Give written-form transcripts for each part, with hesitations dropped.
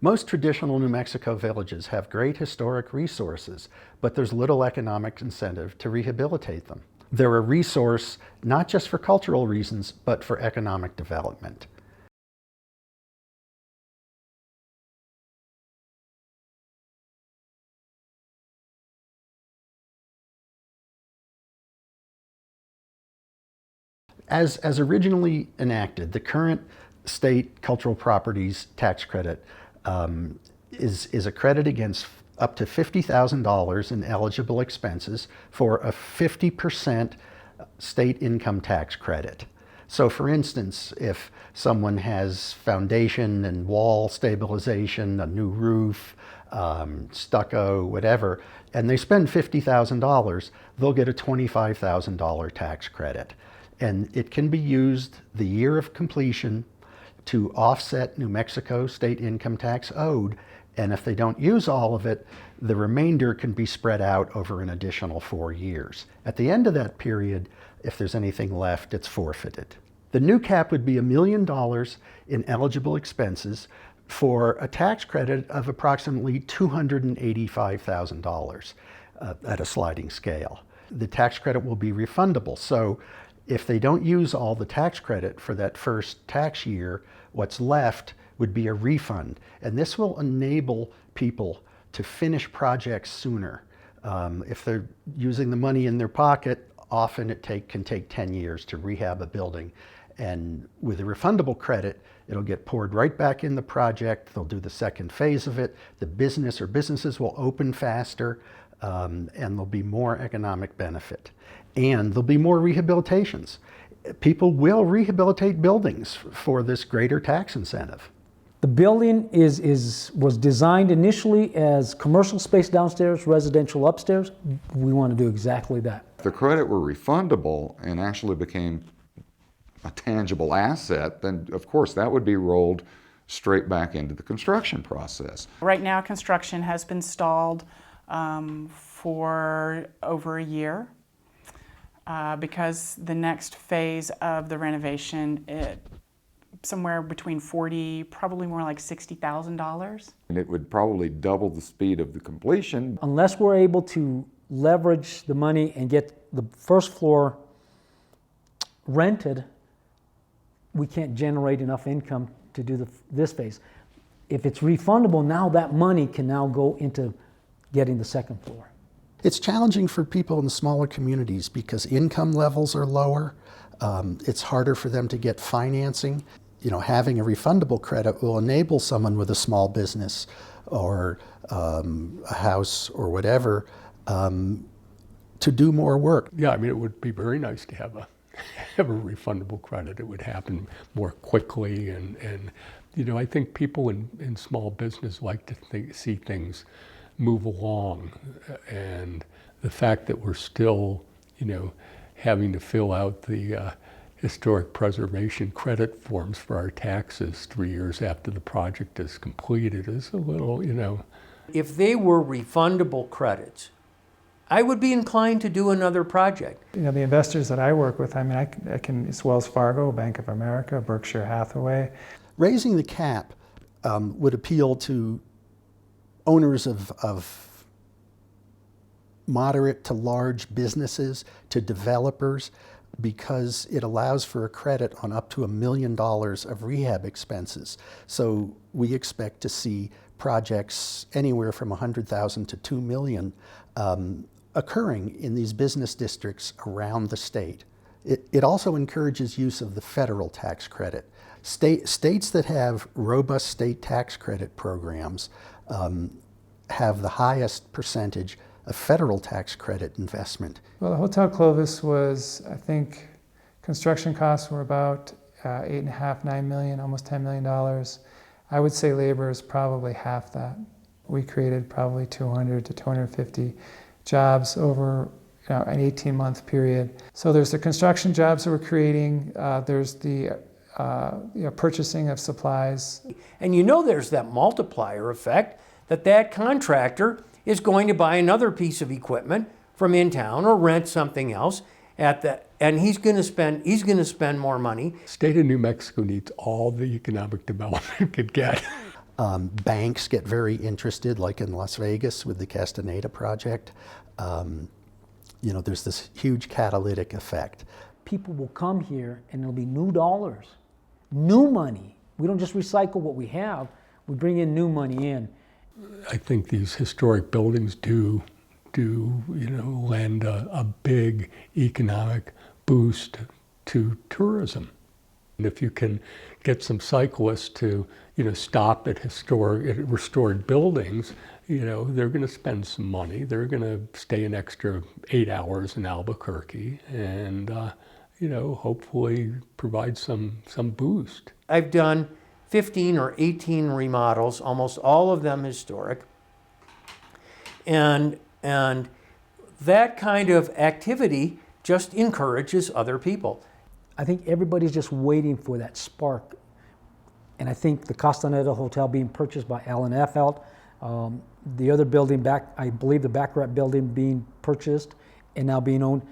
Most traditional New Mexico villages have great historic resources, but there's little economic incentive to rehabilitate them. They're a resource not just for cultural reasons, but for economic development. As originally enacted, the current state cultural properties tax credit is a credit against up to $50,000 in eligible expenses for a 50% state income tax credit. So for instance, if someone has foundation and wall stabilization, a new roof, stucco, whatever, and they spend $50,000, they'll get a $25,000 tax credit. And it can be used the year of completion to offset New Mexico state income tax owed. And if they don't use all of it, the remainder can be spread out over an additional 4 years. At the end of that period, if there's anything left, it's forfeited. The new cap would be $1 million in eligible expenses for a tax credit of approximately $285,000 at a sliding scale. The tax credit will be refundable. So if they don't use all the tax credit for that first tax year, what's left would be a refund. And this will enable people to finish projects sooner. If they're using the money in their pocket, often it can take 10 years to rehab a building. And with a refundable credit, it'll get poured right back in the project. They'll do the second phase of it. The business or businesses will open faster, and there'll be more economic benefit. And there'll be more rehabilitations. People will rehabilitate buildings for this greater tax incentive. The building was designed initially as commercial space downstairs, residential upstairs. We want to do exactly that. If the credit were refundable and actually became a tangible asset, then of course that would be rolled straight back into the construction process. Right now, construction has been stalled for over a year because the next phase of the renovation, somewhere between $40,000, probably more like $60,000. And it would probably double the speed of the completion. Unless we're able to leverage the money and get the first floor rented, we can't generate enough income to do this phase. If it's refundable, now that money can now go into getting the second floor. It's challenging for people in smaller communities because income levels are lower. It's harder for them to get financing. You know, having a refundable credit will enable someone with a small business or a house or whatever to do more work. Yeah, I mean, it would be very nice to have a refundable credit. It would happen more quickly, and you know, I think people in small business like to see things move along, and the fact that we're still, you know, having to fill out the historic preservation credit forms for our taxes 3 years after the project is completed is a little, you know. If they were refundable credits, I would be inclined to do another project. You know, the investors that I work with, I mean, I can, it's Wells Fargo, Bank of America, Berkshire Hathaway. Raising the cap would appeal to owners of moderate to large businesses, to developers, because it allows for a credit on up to $1 million of rehab expenses. So we expect to see projects anywhere from $100,000 to $2 million occurring in these business districts around the state. It also encourages use of the federal tax credit. States that have robust state tax credit programs have the highest percentage of federal tax credit investment. Well, the Hotel Clovis was, I think, construction costs were about $8.5, $9 million, almost $10 million. I would say labor is probably half that. We created probably 200 to 250 jobs over an 18-month period. So there's the construction jobs that we're creating, there's the purchasing of supplies. And you know there's that multiplier effect that contractor is going to buy another piece of equipment from in town or rent something else and he's going to spend more money. State of New Mexico needs all the economic development it could get. Banks get very interested, like in Las Vegas with the Castaneda project. There's this huge catalytic effect. People will come here and there'll be new dollars, new money. We don't just recycle what we have, we bring in new money in. I think these historic buildings do lend a big economic boost to tourism. And if you can get some cyclists to, stop at restored buildings, they're going to spend some money. They're going to stay an extra 8 hours in Albuquerque and, hopefully provide some boost. I've done 15 or 18 remodels, almost all of them historic. And that kind of activity just encourages other people. I think everybody's just waiting for that spark. And I think the Castaneda Hotel being purchased by Allen Effelt, the other building I believe the Baccarat building being purchased and now being owned,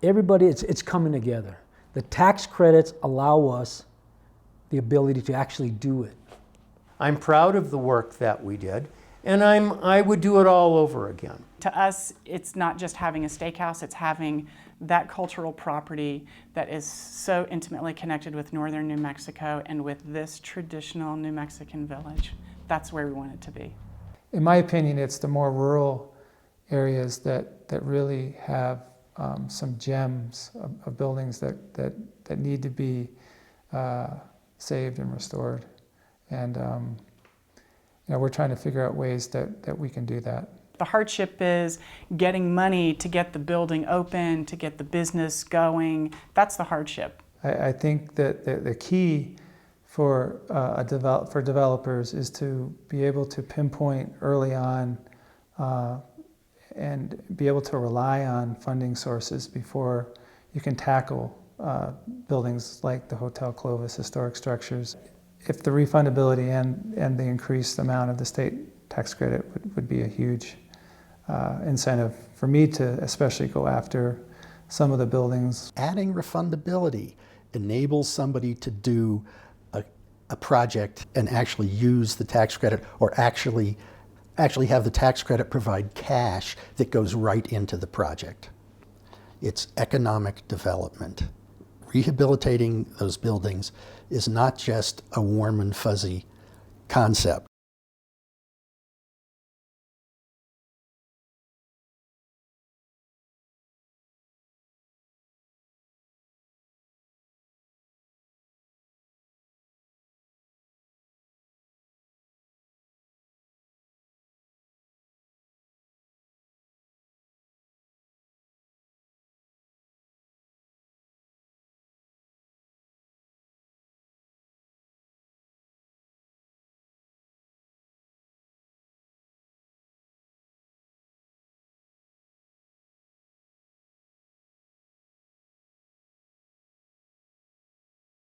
everybody, it's coming together. The tax credits allow us the ability to actually do it. I'm proud of the work that we did, and I would do it all over again. To us, it's not just having a steakhouse, it's having that cultural property that is so intimately connected with northern New Mexico and with this traditional New Mexican village. That's where we want it to be. In my opinion, it's the more rural areas that really have some gems of buildings that need to be saved and restored. And we're trying to figure out ways that we can do that. The hardship is getting money to get the building open, to get the business going. That's the hardship. I think that the key for developers is to be able to pinpoint early on and be able to rely on funding sources before you can tackle buildings like the Hotel Clovis historic structures. If the refundability and the increased amount of the state tax credit would be a huge incentive for me to especially go after some of the buildings. Adding refundability enables somebody to do a project and actually use the tax credit, or actually have the tax credit provide cash that goes right into the project. It's economic development. Rehabilitating those buildings is not just a warm and fuzzy concept.